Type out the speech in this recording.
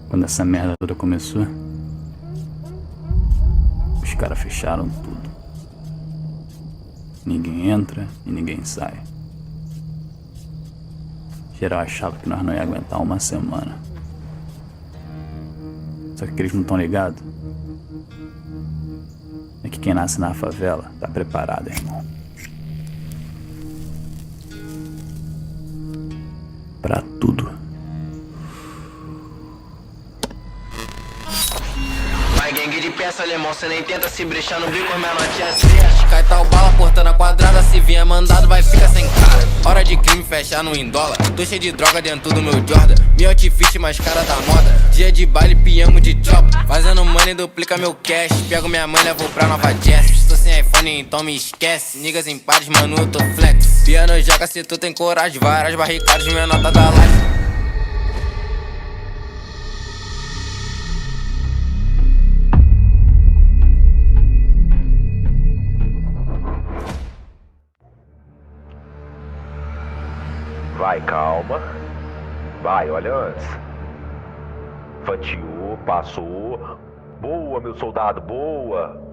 Quando essa merda toda começou, os caras fecharam tudo. Ninguém entra e ninguém sai. Geral achava que nós não ia aguentar uma semana. Só que eles não estão ligados é que quem nasce na favela tá preparado, irmão. Pra tudo. Vai gangue de peça, alemão, cê nem tenta se brechar no bico, minha notinha fecha. Cai tal bala, portando a quadrada, se vier mandado vai ficar sem cara. Hora de crime, fechar no em dólar. Tô cheio de droga dentro do meu Jordan. Meu outfit mais cara da moda. Dia de baile, piamo de chop. Fazendo money, duplica meu cash. Pego minha mãe, levo pra Nova Jazz. Tô sem iPhone, então me esquece. Niggas em pares, mano, eu tô flex. Piano joga se tu tem coragem. Várias barricadas, minha nota da life. Vai, calma. Vai, olha antes. Fatiou, passou. Boa, meu soldado, boa.